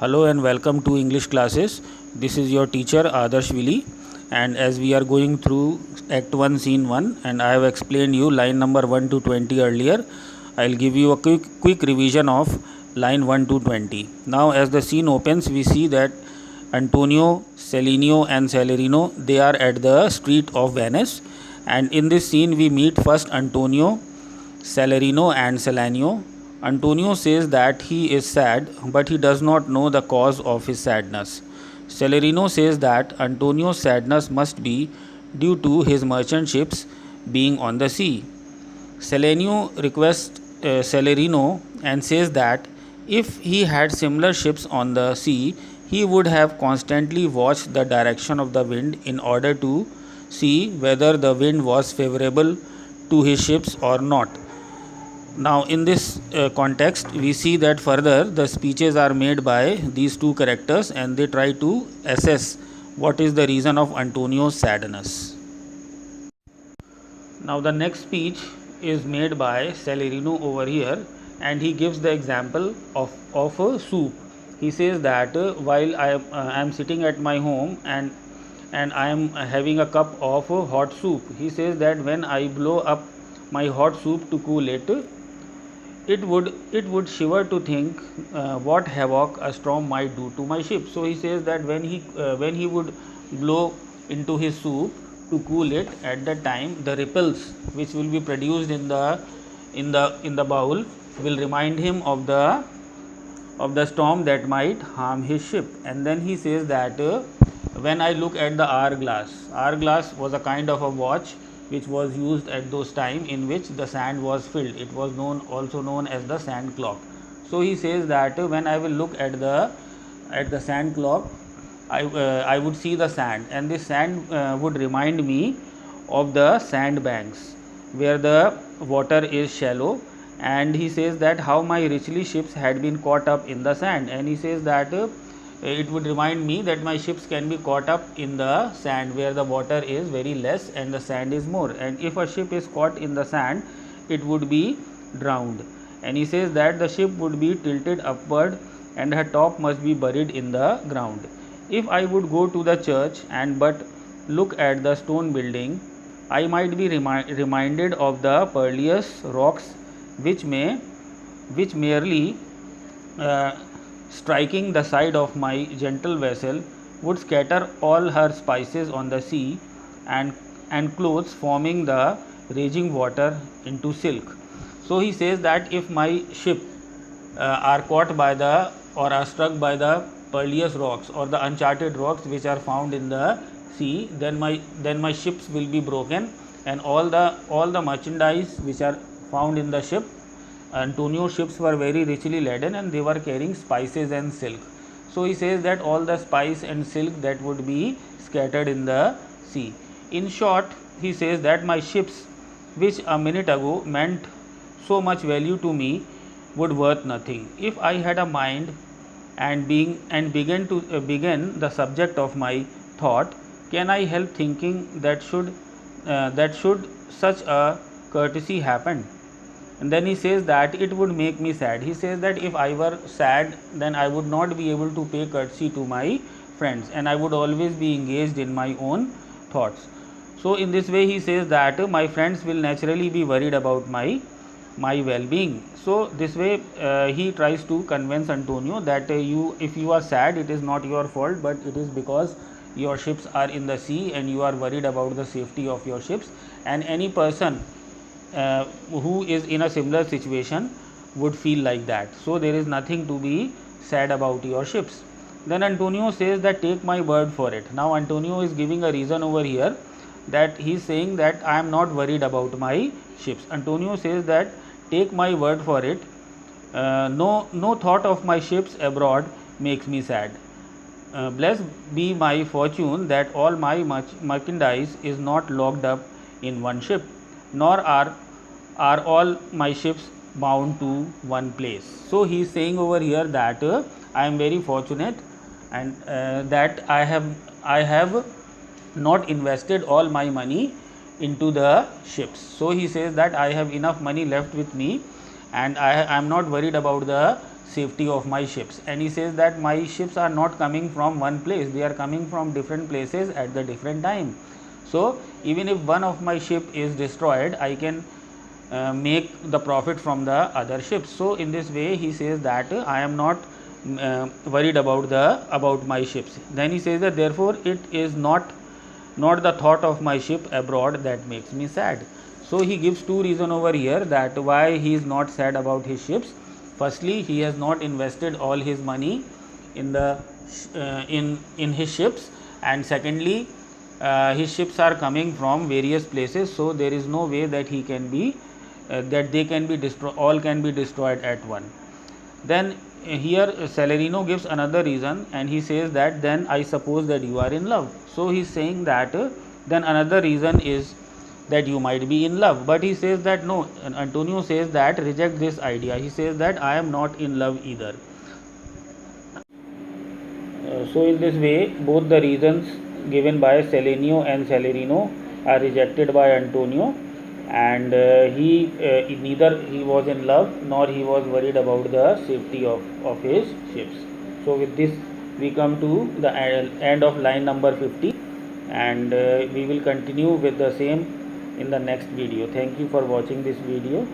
Hello and welcome to English classes. This is your teacher Adarsh Vili, and as we are going through Act 1 Scene 1 and I have explained you line number 1 to 20 earlier, I'll give you a quick revision of line 1 to 20. Now as the scene opens, we see that Antonio, Celinio and Celerino, they are at the street of Venice, and in this scene we meet first Antonio, Celerino and Celanio. Antonio says that he is sad, but he does not know the cause of his sadness. Celerino says that Antonio's sadness must be due to his merchant ships being on the sea. Celanio requests Celerino and says that if he had similar ships on the sea, he would have constantly watched the direction of the wind in order to see whether the wind was favorable to his ships or not. Now in this context we see that further the speeches are made by these two characters and they try to assess what is the reason of Antonio's sadness. Now the next speech is made by Celerino over here, and he gives the example of a soup. He says that while I am sitting at my home and I am having a cup of hot soup, he says that when I blow up my hot soup to cool it, it would shiver to think what havoc a storm might do to my ship. So he says that when he would blow into his soup to cool it, at that time the ripples which will be produced in the bowl will remind him of the storm that might harm his ship. And then he says that when I look at the hourglass was a kind of a watch which was used at those time in which the sand was filled. It was also known as the sand clock. So he says that when I will look at the sand clock, I would see the sand, and this sand would remind me of the sand banks where the water is shallow. And he says that how my richly ships had been caught up in the sand, and he says that it would remind me that my ships can be caught up in the sand where the water is very less and the sand is more, and if a ship is caught in the sand it would be drowned. And he says that the ship would be tilted upward and her top must be buried in the ground. If I would go to the church and but look at the stone building, I might be reminded of the perilous rocks which merely striking the side of my gentle vessel would scatter all her spices on the sea and clothes forming the raging water into silk. So he says that if my ship are caught by or are struck by the perilous rocks or the uncharted rocks which are found in the sea, then my ships will be broken, and all the merchandise which are found in the ship. Antonio's ships were very richly laden and they were carrying spices and silk. So he says that all the spice and silk that would be scattered in the sea. In short, he says that my ships, which a minute ago meant so much value to me, would worth nothing. If I had a mind and begin the subject of my thought, can I help thinking that should such a courtesy happen? And then he says that it would make me sad. He says that if I were sad, then I would not be able to pay courtesy to my friends and I would always be engaged in my own thoughts. So in this way he says that my friends will naturally be worried about my well-being. So this way he tries to convince Antonio that if you are sad, it is not your fault, but it is because your ships are in the sea and you are worried about the safety of your ships, and any person who is in a similar situation would feel like that. So there is nothing to be sad about your ships. Then Antonio says that take my word for it. Now Antonio is giving a reason over here, that he is saying that I am not worried about my ships. Antonio says that take my word for it, no thought of my ships abroad makes me sad. Blessed be my fortune that all my merchandise is not locked up in one ship, nor are all my ships bound to one place. So he is saying over here that I am very fortunate and that I have not invested all my money into the ships. So he says that I have enough money left with me and I am not worried about the safety of my ships. And he says that my ships are not coming from one place, they are coming from different places at the different time. So even if one of my ship is destroyed, I can make the profit from the other ships. So in this way he says that I am not worried about my ships. Then he says that therefore it is not the thought of my ship abroad that makes me sad. So he gives two reasons over here that why he is not sad about his ships. Firstly, he has not invested all his money in the in his ships, and secondly, his ships are coming from various places, so there is no way that he can be that they can be all can be destroyed at one. Then here Celerino gives another reason, and he says that then I suppose that you are in love. So he is saying that then another reason is that you might be in love, but he says that no. Antonio says that reject this idea. He says that I am not in love either. So in this way, both the reasons given by Selenio and Celerino are rejected by Antonio, and neither he was in love nor he was worried about the safety of his ships. So with this we come to the end of line number 50, and we will continue with the same in the next video. Thank you for watching this video.